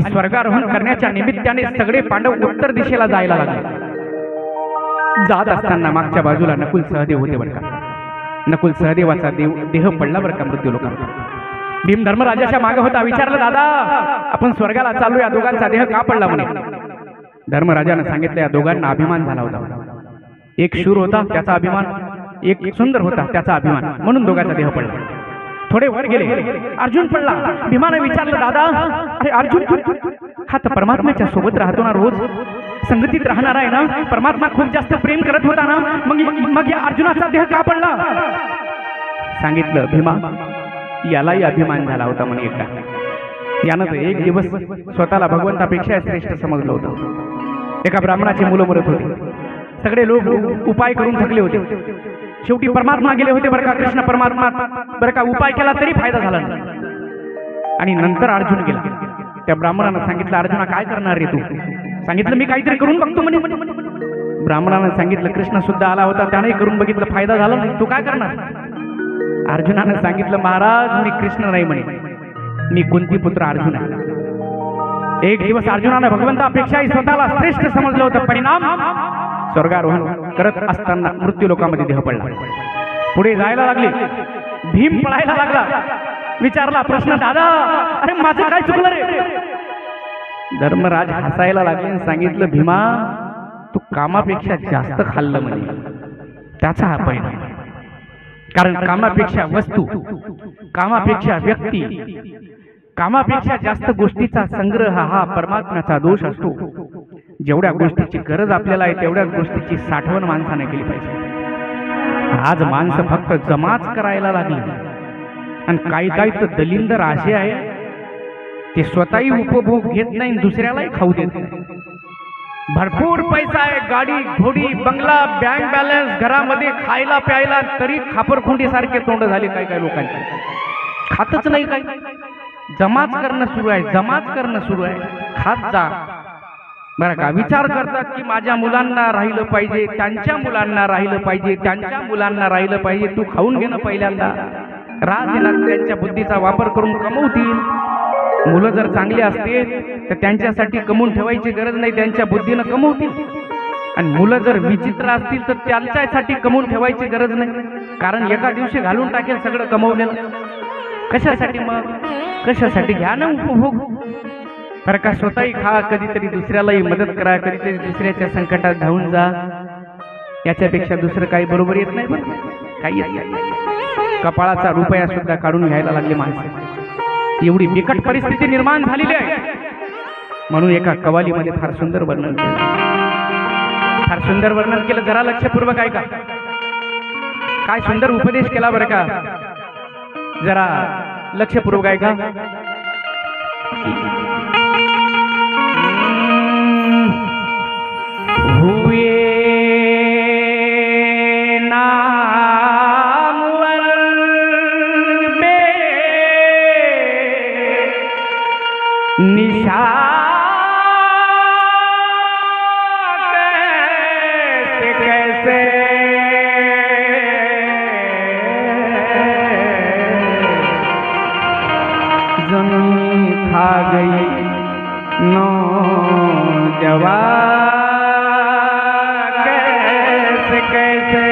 स्वर्गारोहण करण्याच्या निमित्ताने सगळे पांडव उत्तर दिशेला जायला लागले. जात असताना मागच्या बाजूला नकुल सहदेव होते बरं का. नकुल सहदेवाचा देह पडला बरं का मृत्यू लोकांना. भीम धर्मराजाच्या मागे होता. विचारलं, दादा आपण स्वर्गाला चाललो, या दोघांचा देह का पडला म्हणे. धर्मराजानं सांगितलं, या दोघांना अभिमान झाला होता. एक शूर होता त्याचा अभिमान, एक सुंदर होता त्याचा अभिमान, म्हणून दोघांचा देह पडला. थोडे वर गेले, अर्जुन पडला. भीमाने विचारलं, दादा अरे अर्जुन हा तर परमात्म्याच्या सोबत राहतो ना, रोज संगतीत राहणार आहे ना, परमात्मा खूप जास्त प्रेम करत होता ना, मग या अर्जुनाचा देह का पडला. सांगितलं, भीमा यालाही अभिमान झाला होता म्हणे एकदा. यानं तर एक दिवस स्वतःला भगवंतापेक्षा श्रेष्ठ समजलं होतं. एका ब्राह्मणाची मुलं मरत होती. सगळे लोक उपाय करून थकले होते. शेवटी परमात्मा गेले होते बरं का, कृष्ण परमात्मा बरं का. उपाय केला तरी फायदा झाला नाही. आणि नंतर अर्जुन गेला. त्या ब्राह्मणानं सांगितलं, अर्जुना काय करणार रे तू. सांगितलं, मी काहीतरी करून बघतो म्हणे. ब्राह्मणानं सांगितलं, कृष्ण सुद्धा आला होता, त्याने करून बघितलं, फायदा झाला नाही, तू काय करणार. अर्जुनानं सांगितलं, महाराज मी कृष्ण नाही म्हणे, मी कुंती पुत्र अर्जुन आहे. एक दिवस अर्जुनानं भगवंतापेक्षाही स्वतःला श्रेष्ठ समजलं होतं. परिणाम स्वर्गारोहण करत असताना मृत्यू लोकांमध्ये देह पडला. पुढे जायला लागले. भीम पळायला लागला. विचारला प्रश्न, दादा अरे माझं काय चुकलं रे. धर्मराज हसायला लागले आणि सांगितलं, भीमा तू कामापेक्षा जास्त खाल्लं म्हणे, त्याचा हा परिणाम. कारण कामापेक्षा वस्तू, कामापेक्षा व्यक्ती, कामापेक्षा जास्त गोष्टीचा संग्रह हा परमात्म्याचा दोष असतो. जेवढ्या गोष्टीची गरज आपल्याला आहे तेवढ्याच गोष्टीची साठवण माणसाने केली पाहिजे. आज माणसं फक्त जमाच करायला लागली. आणि काही काही तर दलिंदर असे आहे, ते स्वतःही उपभोग घेत नाही, दुसऱ्यालाही खाऊ देत नाही. भरपूर पैसा आहे, गाडी घोडी बंगला, बँक बॅलन्स, घरामध्ये खायला प्यायला, तरी खापरखुंडी सारखे तोंड झाले काही काही लोकांचे. खातच नाही काही. जमाच करणं सुरू आहे, जमाच करणं सुरू आहे. खात जा बरं का. विचार करतात की माझ्या मुलांना राहिलं पाहिजे, त्यांच्या मुलांना राहिलं पाहिजे, त्यांच्या मुलांना राहिलं पाहिजे. तू खाऊन घेणं पहिल्यांदा. राज येणार, त्यांच्या बुद्धीचा वापर करून कमवतील. मुलं जर चांगली असतील तर त्यांच्यासाठी कमवून ठेवायची गरज नाही, त्यांच्या बुद्धीनं कमवतील. आणि मुलं जर विचित्र असतील तर त्यांच्यासाठी कमवून ठेवायची गरज नाही, कारण एका दिवशी घालून टाकेल सगळं कमवलेलं. कशासाठी मग, कशासाठी. घ्या ना उपभोग बरं का. स्वतःही खा, कधीतरी दुसऱ्यालाही मदत करा, कधीतरी दुसऱ्याच्या संकटात धावून जा. याच्यापेक्षा दुसरं काही बरोबर येत नाही बरं, काही येत नाही. कपाळाचा रुपया सुद्धा काढून घ्यायला लागले माणसं. एवढी बिकट परिस्थिती निर्माण झालेली आहे. म्हणून एका कवालीमध्ये फार सुंदर वर्णन केलं, फार सुंदर वर्णन केलं. जरा लक्षपूर्वक ऐका. काय सुंदर उपदेश केला बरं का. जरा लक्षपूर्वक ऐका. निशा कैसे कैसे जमीन खा गई नौजवान कैसे कैसे.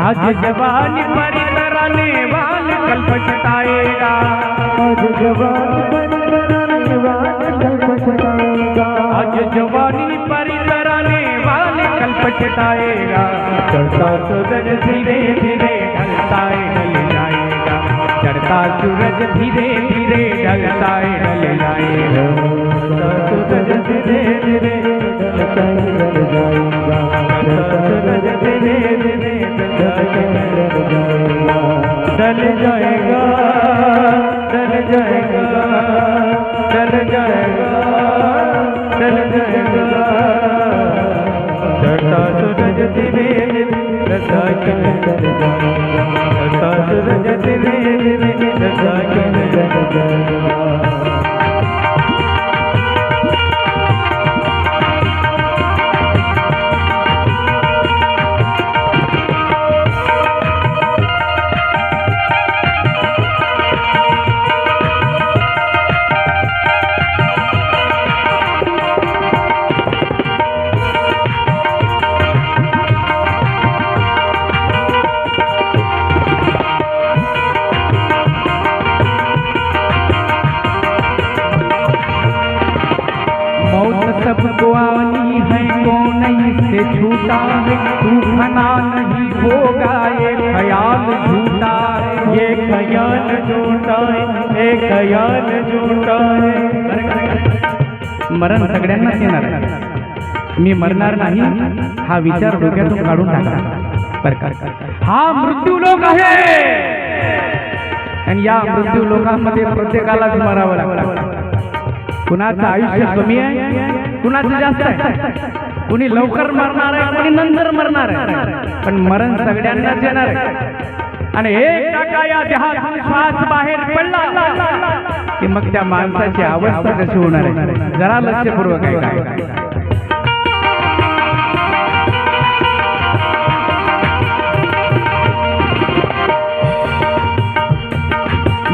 आज जवानी पर तराने वाल कल पछताएगा. आज जवानी पर तराने वाल कल पछताएगा. आज जवानी पर तराने वाल कल पछताएगा. चढ़ता सूरज धीरे धीरे ढलता ढल जाएगा. चढ़ता सूरज धीरे धीरे ढलता है ढल जाएगा, सूरज धीरे धीरे ढलता है ढल जाएगा, सूरज धीरे धीरे ढल जाएगा, ढल जाएगा, ढल जाएगा, ढल जाएगा, चढ़ता सूरज धीरे धीरे ढलता है ढल जाएगा, चढ़ता सूरज धीरे धीरे ढलता है ढल जाएगा। सबको आनी है कौन इससे छूटा है, तूफाना नहीं होगा ये ख्याल झूठा है, ये ख्याल झूठा है, ये ख्याल झूठा है। मरण सगळ्यांनाच येणार आहे, मी मरणार नाही हा विचार डोक्यातून काढून टाका बरं का। हा मृत्यू लोक आहे आणि या मृत्यू लोकांमध्ये प्रत्येकालाच मरावं लागतं। कुणाचं आयुष्य कमी आहे, कुणाचं जास्त आहे, कुणी लवकर मरणार आहे, कुणी नंतर मरणार आहे, पण मरण सगळ्यांनाच येणार आहे। आणि एकदा या देहातून श्वास बाहेर पडला की मग त्या माणसाची अवस्था कशी होणार आहे जरा लक्षपूर्वक आहे।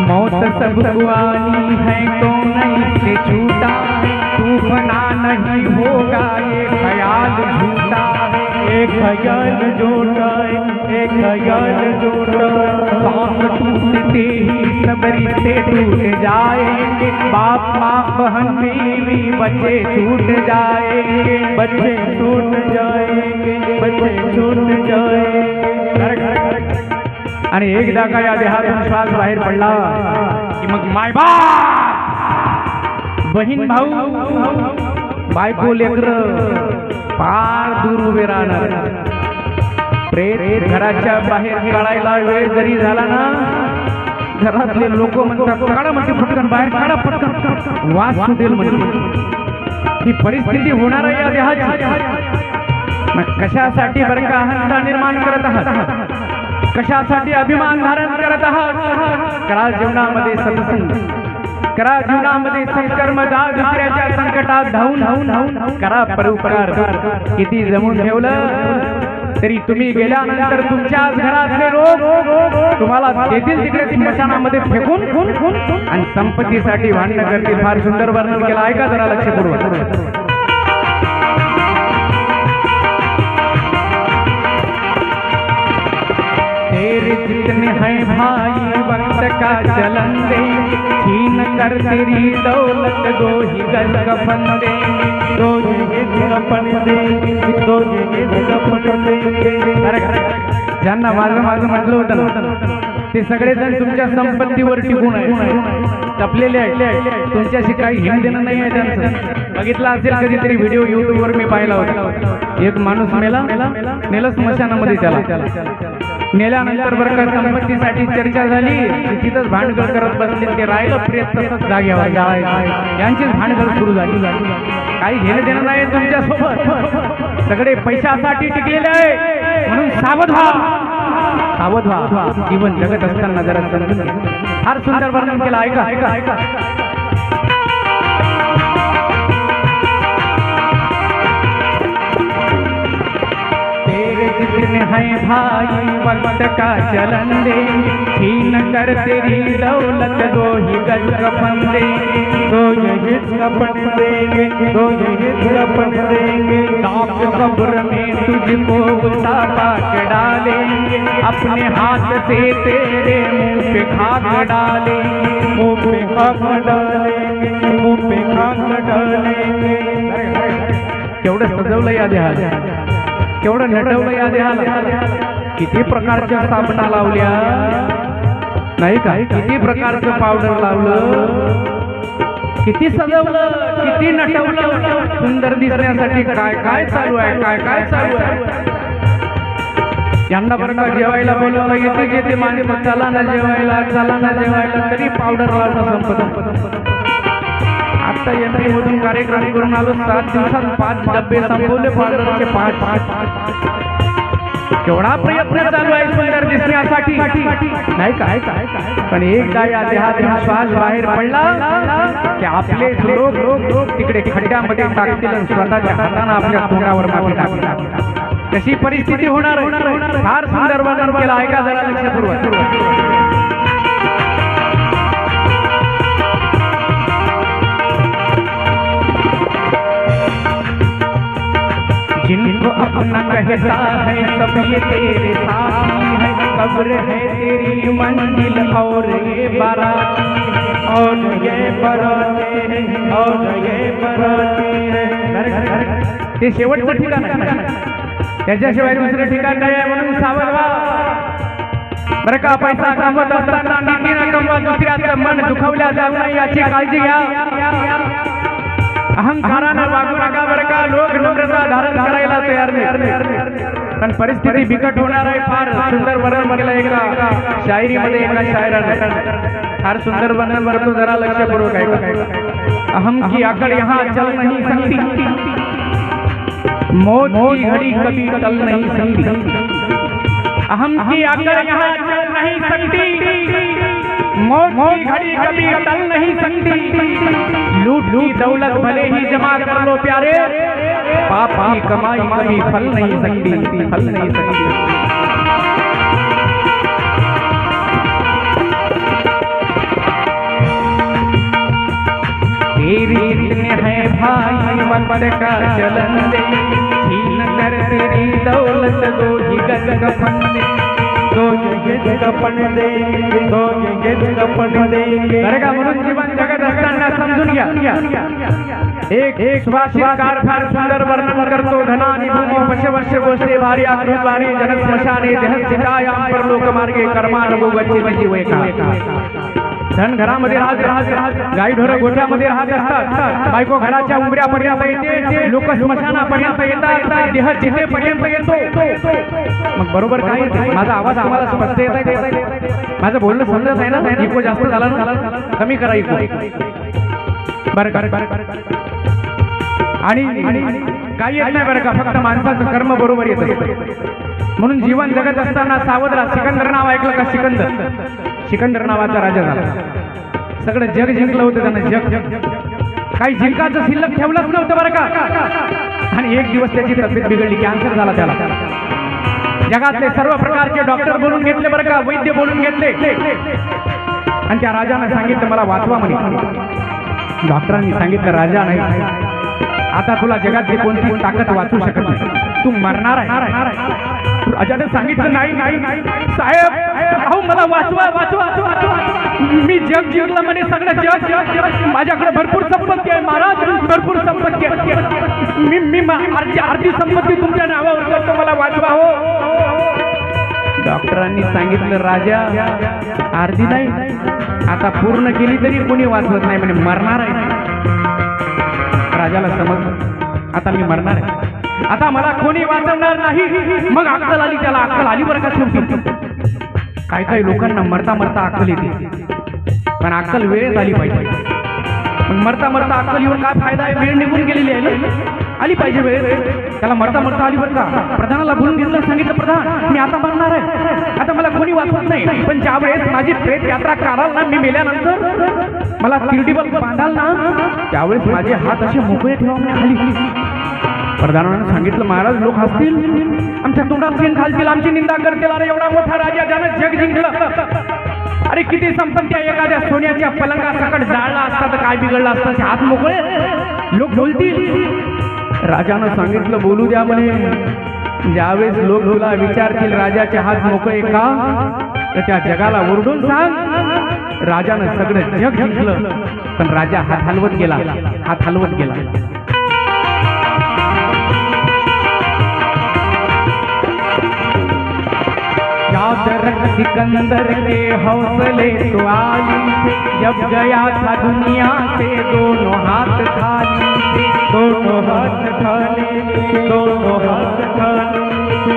मौत सबको आनी है कौन इससे छूटा है, तूफाना नहीं होगा ये ख्याल झूठा है, एक ख्याल झूठा है, एक ख्याल झूठा है। सांस टूटते ही सब रिश्ते टूट जाएंगे, बाप माँ बहन बीवी बच्चे छूट जाएंगे, बच्चे छूट जाएंगे, बच्चे छूट जाएंगे। आणि एकदा का या देहातून श्वास बाहेर पडला की मग मायबाप बहीण भाऊ बायको लेकर फार दूर उभे राहणार। प्रेत घराच्या बाहेर काढायला वेळ जरी झाला ना, घरातले लोक म्हणतात काढा म्हणते फटकन बाहेर काढा, फटकन वास सुटेल म्हणजे ही परिस्थिती होणार आहे या देहाची। मग कशासाठी बरं का अहंता निर्माण करत आहात, कशासाठी अभिमान धारण करत आहात? करा जीवनामध्ये सत्संग, करा जीवनामध्ये सत्कर्म, जा दुसऱ्याच्या संकटात धावून करा परोपकार। किती जमून ठेवलं तरी तुम्ही गेल्यानंतर तुमच्याच घरातले लोक तुम्हाला देतील तिकडे स्मशानामध्ये फेकून आणि संपत्तीसाठी भांडण करतील। फार सुंदर वर्णन केलं, ऐका जरा लक्षपूर्वक। तेरे जितने हैं भाई वक्त का चलन देंगे, छीन कर तेरी दौलत दो ही गज कफन देंगे, दो जगह कफन देंगे, दो जगह कफन देंगे। ज्यांना माझं म्हटलं होतं ते सगळेजण तुमच्या संपत्तीवर टिकून आहे, टपलेले आहे, तुमच्याशी काही घेणं देणं नाही आहे त्यांचं। बघितला असेल कधीतरी व्हिडिओ युट्यूबवर मी पाहिला होता, एक माणूस नेलं स्मशानामध्ये, त्याला नेल्यानंतर बरं का संपत्तीसाठी चर्चा झाली, तिथंच भांडगळ करत बसले, ते राहिलं प्रेत तसंच जागेवर यांचीच भांडगळ सुरू झाली। काही घेणं देणं नाही तुमच्या सोबत, सगळे पैशासाठी टिकलेले आहे, म्हणून सावध व्हा, सावध व्हा। जीवन जगत असताना जरा समजून घ्या। फार सुंदर वर्णन केलं, ऐका ऐका ऐका। जितने हैं भाई वक्त का चलन देंगे, छीन कर तेरी दौलत दो ही गज कफन देंगे, दो जगह कफन देंगे, दो जगह कफन देंगे। दाग कब्र में तुझको उतापा के डालेंगे, अपने हाथ से तेरे मुंह पे खाक डालेंगे, मुंह पे खाक डालेंगे, मुंह पे खाक डालेंगे। केवढं सजवलं या देहाला, केवढं नटवलं या देहाला, किती प्रकारच्या स्थापना लावल्या, नाही का? किती प्रकारचं पावडर लावलं, किती सजवलं, किती नटवलं, सुंदर दिसण्यासाठी काय काय चालू आहे, काय काय चालू आहे. यांना बरं का जेवायला बोलवलं, येते माणसं चला ना जेवायला, चला ना जेवायला, तरी पावडर लावणं संपत. आता एंट्री मधून कार्यक्रम करून आलो, 7 दिवसात 5 डब्बे संपवले पावडरचे, 5. केवढा प्रयत्न चालू आहे सुंदर दिसण्यासाठी, नाही काय. पण एकदा या देहातून श्वास बाहेर पडला की आपले लोक तिकडे खड्ड्यामध्ये टाकतील आणि स्वतःच्या हाताने आपल्या तोंडावर माती टाकतील. कशी परिस्थिती होणार. फार सुंदर वर्णन केलं, ऐका जरा लक्षपूर्वक. जिनको अपना कहता है सब ये तेरे साथी है, कब्र है तेरी मंजिल और ये बाराती है, और ये बराती है, और ये बराती है. ते शेवटचं ठिकाण आहे, त्याच्याशिवाय दुसरं ठिकाण नाही आहे. म्हणून सावध व्हा बरं का. पैसा कमवत असताना नीतीनं कमवा, दुसऱ्याचं मन दुखवल्या जाऊ नये याची काळजी घ्या. अहंकारानं वागू नका बरं का. लोक नम्रता धारण करायला तयार नाही, पण परिस्थिती बिकट होणार आहे. फार सुंदर वर्णन केलं एका शायरीमध्ये, एका शायराने फार सुंदर वर्णन करतो, जरा लक्षपूर्वक ऐका. अहम की आकड़ यहाँ चल नहीं सकती, मौत की घड़ी कभी टल नहीं सकती. अहम की आकड़ यहाँ चल नहीं सकती, मौत की घड़ी कभी टल नहीं सकती. लूट की दौलत भले ही जमा कर लो प्यारे, पाप की कमाई कभी फल नहीं सकती, फल नहीं सकती. तेरी जितने हैं भाई वक्त का चलन दे, छीन कर तेरी दौलत दो ही गज कफन दे, तो ये कपन देंगे, तो ये कपन देंगे. बरं का. म्हणून जीवन जगत असताना समजून घ्या. एक सुभाषितकार फार सुंदर वर्णन करतो. धनानी भूमी पशवश्य गोष्टी भारी आकृतवाणी जनक स्मशाने देहस्थितायाम पर लोकमार्गे कर्मानुभव गच्छति जीवैका. धन घरामध्ये राहत, गाई ढोरं गोठ्यामध्ये राहत असतात, बायको घराच्या उंबऱ्यापर्यंत येते, लोक स्मशानापर्यंत येतात, देह जिथेपर्यंत येतो. मग बरोबर काय, माझा आवाज आम्हाला स्पष्ट येत आहे, माझं बोलणं समजत आहे ना. इको जास्त झाला ना, कमी करा इको. बरं. आणि काही येत नाही बरं का, फक्त माणसाचं कर्म बरोबर येत असतं. म्हणून जीवन जगत असताना सावध राहा. सिकंदर नाव ऐकलं का? सिकंदर नावाचा राजा झाला, सगळं जग जिंकलं होतं त्यानं. जग काही जिंकायचं शिल्लक ठेवलंच नव्हतं बरं का. आणि एक दिवस त्याची तब्येत बिघडली, कॅन्सर झाला त्याला. जगातले सर्व प्रकारचे डॉक्टर बोलून घेतले बरं का, वैद्य बोलून घेतले, आणि त्या राजाने सांगितलं मला वाचवा म्हणे. डॉक्टरांनी सांगितलं राजा नाही, आता तुला जगातली कोणती ताकद वाचू शकत नाही, तू मरणार आहे. राजाने सांगितलं नाही साहेब, अहो मला वाचवा. मी जग जिंकलं म्हणे, सगळं जग. माझ्याकडे भरपूर संपत्ती आहे महाराज, भरपूर संपत्ती आहे. मी अर्धी संपत्ती तुमच्या नावावर करतो, मला वाचवा हो. डॉक्टरांनी सांगितलं राजा अर्धी नाही, आता पूर्ण केली तरी कोणी वाचवत नाही म्हणे, मरणार आहे. राजाला समजलं आता मी मरणार आहे, आता मला कोणी वाचवणार नाही. मग अक्कल आली त्याला, अक्कल आली बरं का शेवटी. काही लोकांना मरता मरता अक्कल येते, पण अक्कल वेळेत आली पाहिजे. पण मरता अक्कल येऊन काय फायदा आहे, वेळ निघून गेलेली आहे ना, आली पाहिजे वेळ. त्याला मरता आली बरं का. प्रधानाला बोलून घेतलं, सांगितलं प्रधान मी आता मरणार आहे, आता मला कोणी वाचवत नाही, पण ज्या वेळेस माझी प्रेत यात्रा कराल ना, मी मेल्यानंतर मला तिरडीवर बांधाल ना, त्यावेळेस माझे हात असे मोकळे ठेवा खाली. प्रधानानं सांगितलं महाराज लोक हसतील, आमच्या तोंडात शेण घालतील, आमची निंदा करतील. अरे एवढा मोठा राजा ज्यानं जग जिंकलं, अरे किती संपत्ती, एखाद्या सोन्याच्या पलंगासकट जाळला असता तर काय बिघडलं असतं, हात मोकळे लोक बोलतील. राजानं सांगितलं बोलू द्या म्हणे. ज्यावेळेस लोक तुला विचारतील राजाचे हात मोकळे का, तर त्या जगाला ओरडून सांग राजानं सगळं जग जिंकलं, पण राजा हात हलवत गेला. याद रख सिकंदर के हौसले तो आली थे, जब गया था दुनिया से दोनों हाथ खाली थे, दोनों हाथ खाली थे, दोनों हाथ खाली।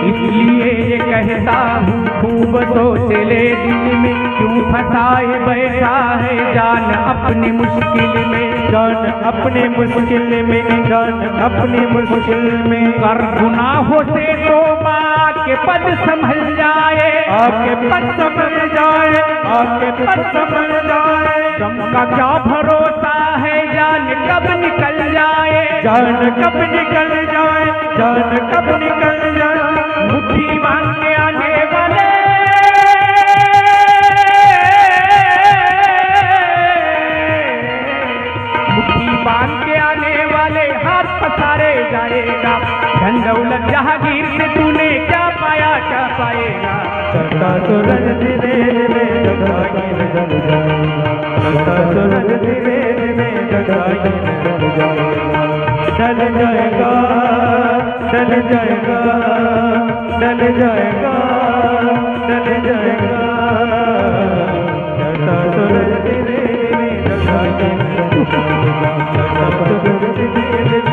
इसलिए ये कहता हूँ खूब सोच ले दिल में, क्यों फंसाए बैठा है जान अपनी मुश्किल में, जान अपने मुश्किल में, जान अपनी मुश्किल में। कर गुनाहों से तौबा के पद संभल जाए, आके पद संभल जाए, आके पद संभल जाए। गम का क्या भरोसा है जान कब निकल जाए, जान कब निकल जाए, जान कब निकल जाए। मुट्ठी बांध के आने वाले मुट्ठी बांध के आने वाले हाथ पसारे जाएगा, धन दौलत जहांगीर से तूने क्या पाया क्या पाएगा। चलता सूरज धीरे धीरे जगागिर जल जाएगा, चलता सूरज धीरे धीरे जगागिर जल जाएगा। डल जाएगा, डल जाएगा, डल जाएगा, डल जाएगा। चलता सूरज धीरे धीरे जगागिर जल जाएगा, चलता सूरज धीरे धीरे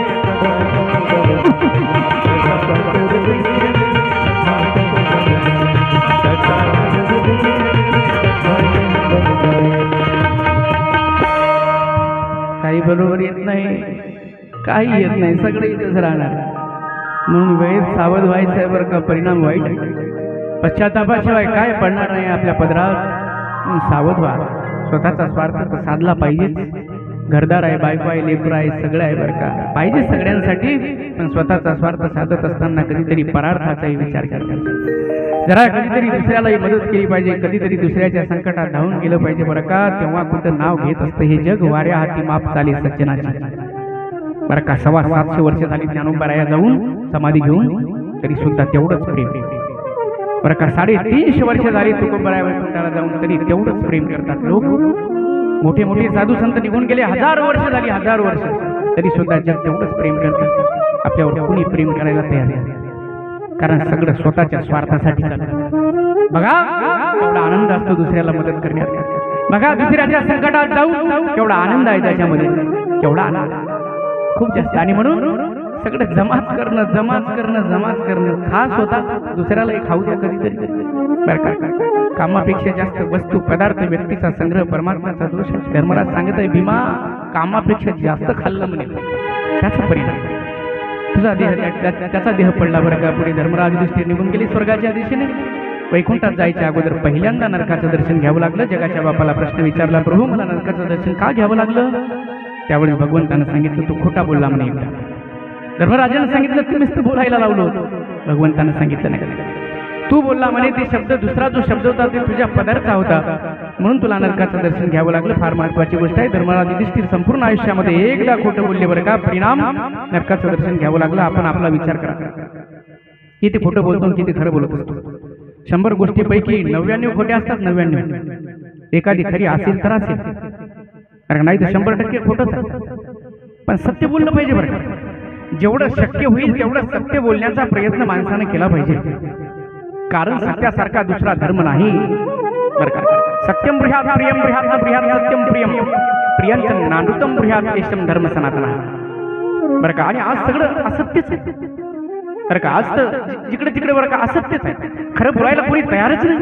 काही बरोबर येत नाही, काही येत नाही, सगळे इथेच राहणार. म्हणून वेळेत सावध व्हायचं आहे बरं का, परिणाम वाईट आहे. पश्चातापाशिवाय काय पडणार नाही आपल्या पदरात. म्हणून सावध व्हा. स्वतःचा स्वार्थ तर साधला पाहिजेच. घरदार आहे, बायको आहे, लेकरं आहे, सगळं आहे बरं का, पाहिजे सगळ्यांसाठी. पण स्वतःचा स्वार्थ साधत असताना कधीतरी परार्थाचाही विचार करायचा. जरा कधीतरी दुसऱ्यालाही मदत केली पाहिजे, कधीतरी दुसऱ्याच्या संकटात धावून गेलं पाहिजे बरं का. तेव्हा कुठं नाव घेत असतं हे जग वाऱ्या हाती माप चाले सज्जनाची बरं का. 750 वर्ष झाली ज्ञानोबाराया जाऊन समाधी घेऊन, तरी सुद्धा तेवढंच प्रेम बरं का. 350 वर्ष झाली तुकोबराया वैकुंठाला जाऊन, तरी तेवढंच प्रेम करतात लोक. मोठे मोठे साधू संत निघून गेले, 1000 वर्ष झाली, 1000 वर्ष, तरी सुद्धा जग तेवढंच प्रेम करतात. आपल्यावर कोणी प्रेम करायला तयार आहे, कारण सगळं स्वतःच्या स्वार्थासाठी चालतं. बघा केवढा आनंद असतो दुसऱ्याला मदत करण्यात. बघा दुसऱ्याच्या संकटात जाऊन केवढा आनंद आहे त्याच्यामध्ये, केवढा आनंद, खूप जास्त. आणि म्हणून सगळं जमाच करणं, जमाच करणं, जमाच करणं. खास होता दुसऱ्याला खाऊ द्या कधीतरी बरं का. कामापेक्षा जास्त वस्तू पदार्थ व्यक्तीचा संग्रह परमात्म्याचा दोष. धर्मराज सांगत आहे, भीमा कामापेक्षा जास्त खाल्लं म्हणे, त्याचा परिणाम तुझा देह, त्याचा देह पडला बरं का. पुढे धर्मराज युधिष्ठिर निघून गेले स्वर्गाच्या दिशेने. वैकुंठात जायच्या अगोदर पहिल्यांदा नरकाचं दर्शन घ्यावं लागलं. जगाच्या बापाला प्रश्न विचारला, प्रभू मला नरकाचं दर्शन का घ्यावं लागलं. त्यावेळेस भगवंतानं सांगितलं, तू खोटा बोलला म्हणे. एकदा धर्मराजानं सांगितलं, तुम्हीच तर बोलायला लावलं होतं. भगवंतानं सांगितलं नाही, तू बोलला म्हणे. ते शब्द, दुसरा जो शब्द होता ते तुझ्या पदार्था होता, म्हणून तुला नरकाचं दर्शन घ्यावं लागलं. फार महत्वाची गोष्ट आहे. धर्मराज युधिष्ठिर संपूर्ण आयुष्यामध्ये एकदा खोटं बोलले बरं का, परिणाम नरकाचं दर्शन घ्यावं लागलं. आपण आपला विचार करा, किती खोटं बोलतो किती खरं बोलत असतो. 100 गोष्टीपैकी 99 खोट्या असतात. 99 एखादी खरी असेल तर असेल, कारण नाही तर 100% खोटंच आहे. पण सत्य बोललं पाहिजे बरं का. जेवढं शक्य होईल तेवढं सत्य बोलण्याचा प्रयत्न माणसाने केला पाहिजे, कारण सत्यासारखा दुसरा धर्म नाही बरं का. सत्यम बृहात प्रियम बृहात बृहात सत्यम प्रियम प्रियंच नानुतम बृहात एशम धर्म सनातन बरं का. आणि आज सगळं असत्यच आहे बरं का. आज तर जिकडे तिकडे बरं का असत्यच आहे. खरं बोलायला कोणी तयारच नाही.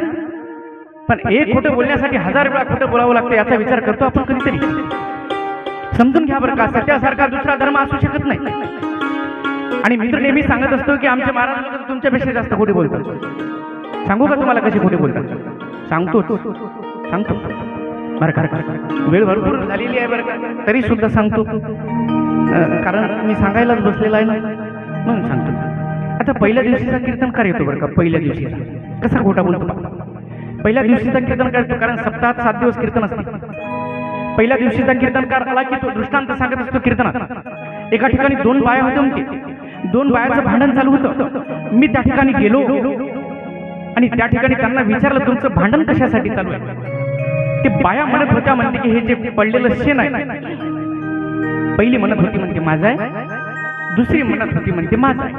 पण एक खोटं बोलण्यासाठी 1000 वेळा खोटं बोलावं लागतं, याचा विचार करतो आपण कधीतरी. समजून घ्या बरं का, सत्यासारखा दुसरा धर्म असू शकत नाही. आणि मित्र नेहमी सांगत असतो की आमचे महाराज लोक तुमच्यापेक्षा जास्त खोटे बोलतात. सांगू का तुम्हाला कसे खोटे बोलतात. सांगतो बरं का. वेळ भरपूर झालेली आहे बरं का, तरी सुद्धा सांगतो, कारण मी सांगायलाच बसलेला आहे ना, म्हणून सांगतो. आता पहिल्या दिवशीचा कीर्तनकार येतो बरं का. पहिल्या दिवशीचा कसा खोटा बोलतो. पहिल्या दिवशीचा कीर्तनकार येतो, कारण सप्ताहात 7 दिवस कीर्तन असते. पहिल्या दिवशीचा कीर्तनकार आला की तो दृष्टांत सांगत असतो कीर्तनात. एका ठिकाणी 2 बाया होत्या म्हणते. 2 बायाचं भांडण चालू होतं. मी त्या ठिकाणी गेलो आणि त्या ठिकाणी त्यांना विचारलं, तुमचं भांडण कशासाठी चालू आहे. ते बाया म्हणत होत्या, म्हणते की हे जे पडलेलं शेण आहे, पहिली म्हणत होती म्हणते माझं आहे, दुसरी म्हणत होती म्हणते माझं आहे.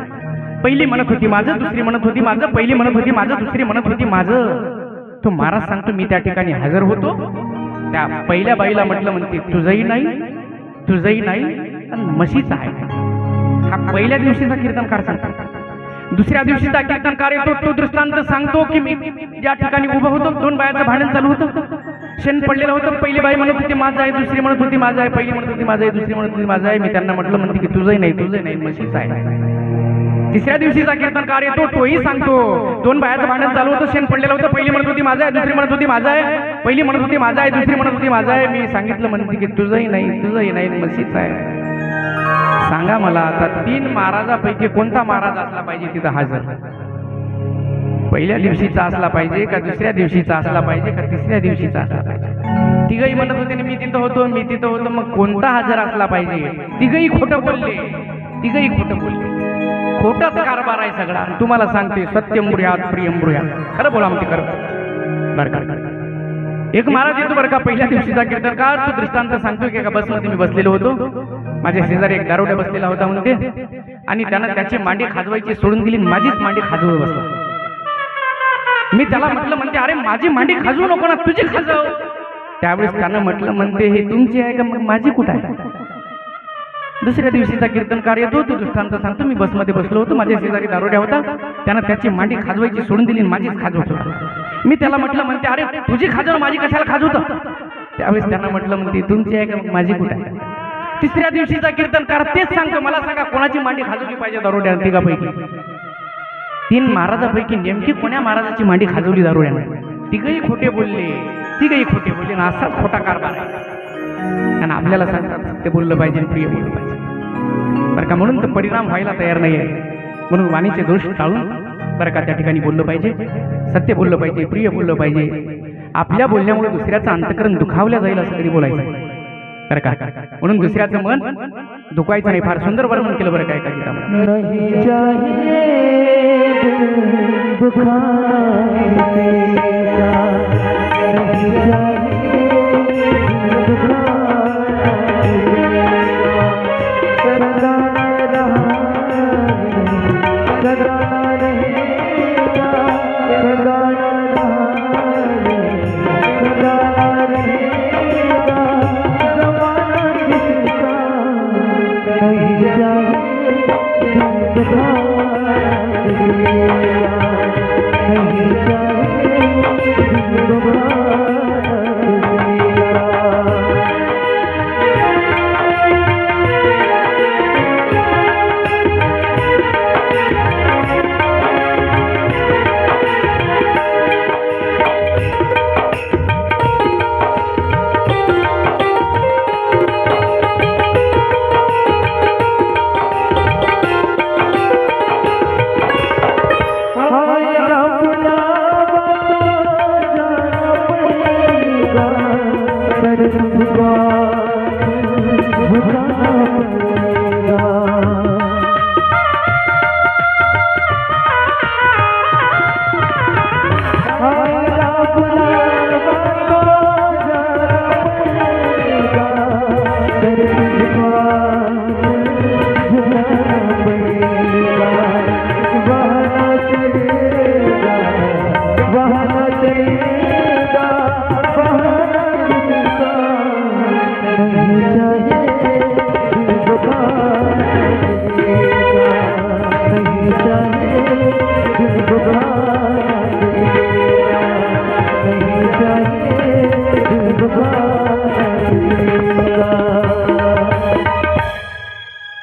पहिली म्हणत होती माझं, दुसरी म्हणत होती माझं, पहिली म्हणत होती माझं, दुसरी म्हणत होती माझं. तो महाराज सांगतो मी त्या ठिकाणी हजर होतो. त्या पहिल्या बाईला म्हटलं म्हणते तुझंही नाही आणि म्हशीचं आहे. हा पहिल्या दिवशीचा कीर्तनकार सांगतो. दुसऱ्या दिवशीचा कीर्तनकार येतो, तो दृष्टांत सांगतो की मी ज्या ठिकाणी उभं होतो 2 बायाचं भांडण चालू होतं, शेण पडलेलं होतं. पहिली बाई म्हणत होती माझं आहे, दुसरी म्हणत होती माझं आहे, पहिली म्हणत होती माझं आहे, दुसरी म्हणत होती माझं आहे. मी त्यांना म्हटलं म्हणते की तुझंही नाही म्हशीचं आहे. तिसऱ्या दिवशीचा कीर्तनकार येतो, तोही सांगतो 2 बायाचं भांडण चालू होतं, शेण पडलेलं होतं. पहिली म्हणत होती माझं आहे, दुसरी म्हणत होती माझं आहे, पहिली म्हणत होती माझं आहे, दुसरी म्हणत होती माझं आहे. मी सांगितलं म्हणते की तुझंही नाही म्हशीचं आहे. सांगा मला आता 3 महाराजापैकी कोणता महाराज असला पाहिजे तिथं हजर? पहिल्या दिवशीचा असला पाहिजे का दुसऱ्या दिवशीचा असला पाहिजे का तिसऱ्या दिवशीचा असला पाहिजे? तिघही म्हणत होते मी तिथं होतो. मग कोणता हजर असला पाहिजे? तिघही खोटं बोलले. खोटाच कारभार आहे सगळा. तुम्हाला सांगते सत्यम ब्रूयात प्रियम ब्रूयात. खरं बोला म्हणते खरं बरं का. एक महाराज येतो बरं का पहिल्या दिवशीचा कीर्तनकार. तो दृष्टांत सांगतो की एका बसमध्ये मी बसलेलो होतो, माझ्या शेजारी एक दारुड्या बसलेला होता म्हणते, आणि त्यानं त्याची मांडी खाजवायची सोडून दिली, माझीच मांडी खाजवत बसला. मी त्याला म्हटलं म्हणते अरे माझी मांडी खाजवू नको ना, तुझी खाजव. त्यावेळेस त्यानं म्हटलं म्हणते हे तुमची आहे का मग माझी कुठं आहे? दुसऱ्या दिवशीचा कीर्तनकार येतो, तो दृष्टांत सांगतो मी बसमध्ये बसलो होतो, माझ्या शेजारी दारुड्या होता, त्यानं त्याची मांडी खाजवायची सोडून दिली, माझीच खाजवत होता. मी त्याला म्हटलं म्हणते अरे तुझी खाजव माझी कशाला खाजवत? त्यावेळेस त्यांना म्हटलं म्हणते तुमची आहे का माझी कुठं आहे? तिसऱ्या दिवशीचा कीर्तनकार तेच सांगतो. मला सांगा कोणाची मांडी खाजवली पाहिजे दारुड्या? तिघापैकी 3 महाराजापैकी नेमकी कोण्या महाराजाची मांडी खाजवली दारुड्याने? तिघही खोटे बोलले ना. असाच खोटा कारभार आहे. आणि आपल्याला सांगतात ते बोललं पाहिजे, प्रिय बोललं पाहिजे बरं का. म्हणून तर परिणाम व्हायला तयार नाही आहे. म्हणून वाणीचे दोष टाळून बरं का त्या ठिकाणी बोललं पाहिजे, सत्य बोललं पाहिजे, प्रिय बोललं पाहिजे. आपल्या बोलण्यामुळे दुसऱ्याचं अंतकरण दुखावल्या जाईल असं कधी बोलायचं बरं का. म्हणून दुसऱ्याचं मन दुखायचं नाही. फार सुंदर वर्णन केलं बरं काय का गीतामध्ये.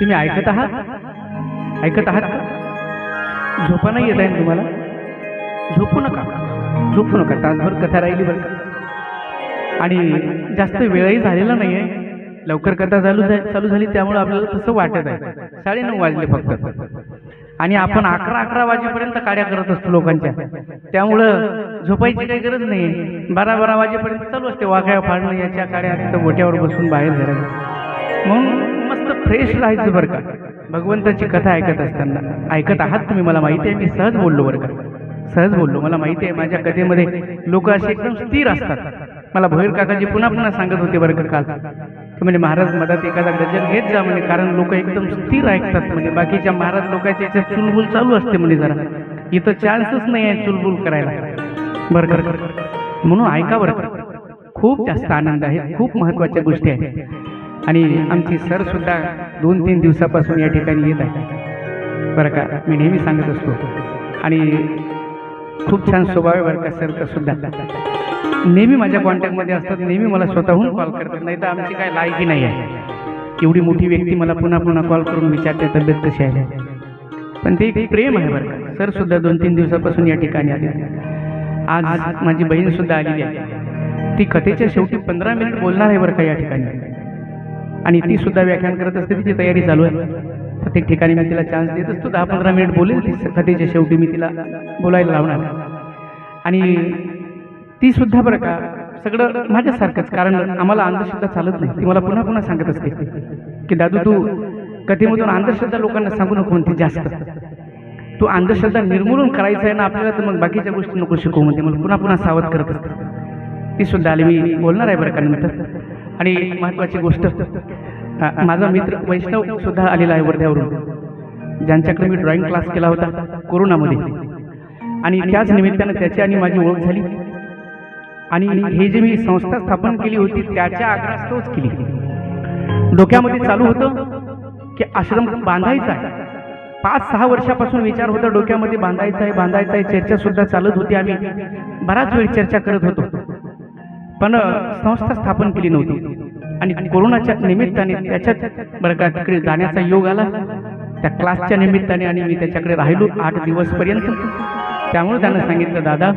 तुम्ही ऐकत आहात का? झोपा नाही येत आहे तुम्हाला? झोपू नका. तासभर कथा राहिली बरं का. आणि जास्त वेळही झालेला नाही आहे. लवकर कथा चालू झाली त्यामुळे आपल्याला तसं वाटत आहे. 9:30 वाजले फक्त. आणि आपण 11 वाजेपर्यंत काड्या करत असतो लोकांच्या. त्यामुळं झोपायची काही गरज नाही. 12 वाजेपर्यंत चालू असते वाघ्या फाडणं, याच्या काड्या तिथं गोट्यावर बसून बाहेर जायचं. म्हणून मस्त फ्रेश राहायचं बरं का. भगवंताची कथा ऐकत असताना. ऐकत आहात तुम्ही, मला माहिती आहे. मी सहज बोललो बरं का, सहज बोललो. मला माहिती आहे माझ्या कथेमध्ये लोक असे एकदम स्थिर असतात. मला भोयर काकाजी पुन्हा सांगत होते बरं का काल, म्हणजे महाराज मधात एखादा गजल घेत जा म्हणे, कारण लोक एकदम स्थिर ऐकतात म्हणजे. बाकीच्या महाराज लोकांच्या याच्यात चुलबुल चालू असते म्हणे जरा. इथं चान्सच नाही आहे चुलबुल करायला बरं का. म्हणून ऐका बरं का. खूप जास्त आनंद आहे, खूप महत्त्वाच्या गोष्टी आहेत. आणि आमची सर सुद्धा 2-3 दिवसापासून या ठिकाणी येत आहे बरं का. मी नेहमी सांगत असतो आणि खूप छान स्वभाव आहे बरं का सरचा सुद्धा. नेहमी माझ्या कॉन्टॅक्टमध्ये असतात, नेहमी मला स्वतःहून कॉल करतात. नाही तर आमची काय लायकी नाही आहे, एवढी मोठी व्यक्ती मला पुन्हा पुन्हा कॉल करून विचारते तब्येत कशी आहे. पण ते एक प्रेम आहे बरं का. सर सुद्धा 2-3 दिवसापासून या ठिकाणी आले. आज माझी बहीण सुद्धा आलेली आहे. ती कथेच्या शेवटी 15 मिनिट बोलणार आहे बरं का या ठिकाणी. आणि ती सुद्धा व्याख्यान करत असते, तिची तयारी चालू आहे. प्रत्येक ठिकाणी मी तिला चान्स देत असतो. 10-15 मिनिट बोलेल ती कथेच्या शेवटी, मी तिला बोलायला लावणार. आणि ती सुद्धा बरं का सगळं माझ्यासारखंच, कारण आम्हाला अंधश्रद्धा चालत नाही. ती मला पुन्हा पुन्हा सांगत असते की दादू तू कथेमधून अंधश्रद्धा लोकांना सांगू नको म्हणते जास्त, तू अंधश्रद्धा निर्मूलन करायचं आहे ना आपल्याला, तर मग बाकीच्या गोष्टी नको शिकवू म्हणते. मला पुन्हा पुन्हा सावध करत असते. ती सुद्धा आली, मी बोलणार आहे बरं का नंतर. आणि महत्त्वाची गोष्ट, माझा मित्र वैष्णव सुद्धा आलेला आहे वर्ध्यावरून, ज्यांच्याकडे मी ड्रॉइंग क्लास केला होता कोरोनामध्ये. आणि त्याच निमित्तानं त्याची आणि माझी ओळख झाली. आणि हे जे मी संस्था स्थापन केली होती त्याच्या आग्रहास्तवच केली. डोक्यामध्ये चालू होतं की आश्रम बांधायचा आहे. 5-6 वर्षापासून विचार होता डोक्यामध्ये, बांधायचा आहे. चर्चा सुद्धा चालत होती, आम्ही बराच वेळ चर्चा करत होतो, पण संस्था स्थापन केली नव्हती. आणि कोरोनाच्या निमित्ताने त्याच्यात बरं का तिकडे जाण्याचा योग आला, त्या क्लासच्या निमित्ताने. आणि मी त्याच्याकडे राहिलो 8 दिवसपर्यंत. त्यामुळे त्यानं सांगितलं दादा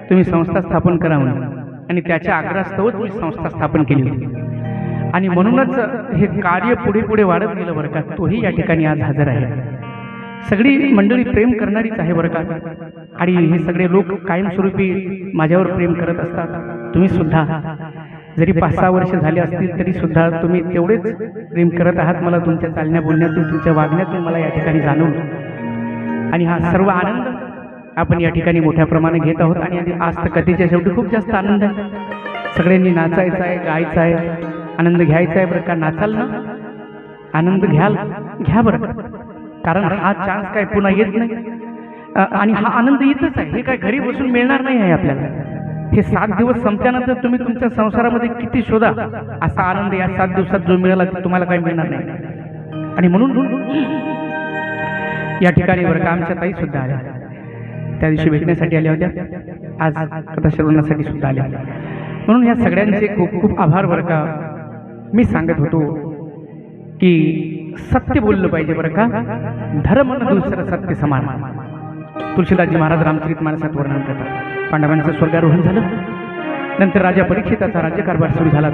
तुम्ही संस्था स्थापन करा म्हणून. आणि त्याच्या आग्रहास्तव तुम्ही संस्था स्थापन केली होती. आणि म्हणूनच हे कार्य पुढे पुढे वाढत गेलं बरं का. तोही या ठिकाणी आज हजर आहे. सगळी मंडळी प्रेम करणारीच आहे बरं का. आणि हे सगळे लोक कायमस्वरूपी माझ्यावर प्रेम करत असतात. तुम्ही सुद्धा जरी 5-6 वर्ष झाले असतील तरी सुद्धा तुम्ही तेवढेच प्रेम करत आहात. मला तुमच्या चालण्या बोलण्यातून, तुमच्या वागण्यातून मला या ठिकाणी जाणवलं. आणि हा सर्व आनंद आपण या ठिकाणी मोठ्या प्रमाणात घेत आहोत. आणि आज तर कथेच्या शेवटी खूप जास्त आनंद आहे. सगळ्यांनी नाचायचं आहे, गायचं आहे, आनंद घ्यायचा आहे बरं का. नाचाल ना, आनंद घ्या बरं, कारण हा चान्स काय पुन्हा येत नाही. आणि हा आनंद येतच आहे, हे काय घरी बसून मिळणार नाही आहे आपल्याला. हे 7 दिवस संपल्यानंतर तुम्ही तुमच्या संसारामध्ये किती शोधा, असा आनंद या 7 दिवसात जो मिळाला तो तुम्हाला काही मिळणार नाही. आणि म्हणून या ठिकाणी बरं का आमच्या ताई सुद्धा आल्या, त्या दिवशी भेटण्यासाठी आल्या होत्या, आज कथा श्रवणासाठी सुद्धा आल्या. म्हणून या सगळ्यांचे खूप खूप आभार बरं का. मी सांगत होतो की सत्य बोललं पाहिजे बरं का. धर्म न दुसरं सत्य समान. तुळशीदासजी महाराज रामचरितमानसात वर्णन करतात. पांडवांचं स्वर्गारोहण झालं, नंतर राजा परीक्षिताचा राज्यकारभार सुरू झाला.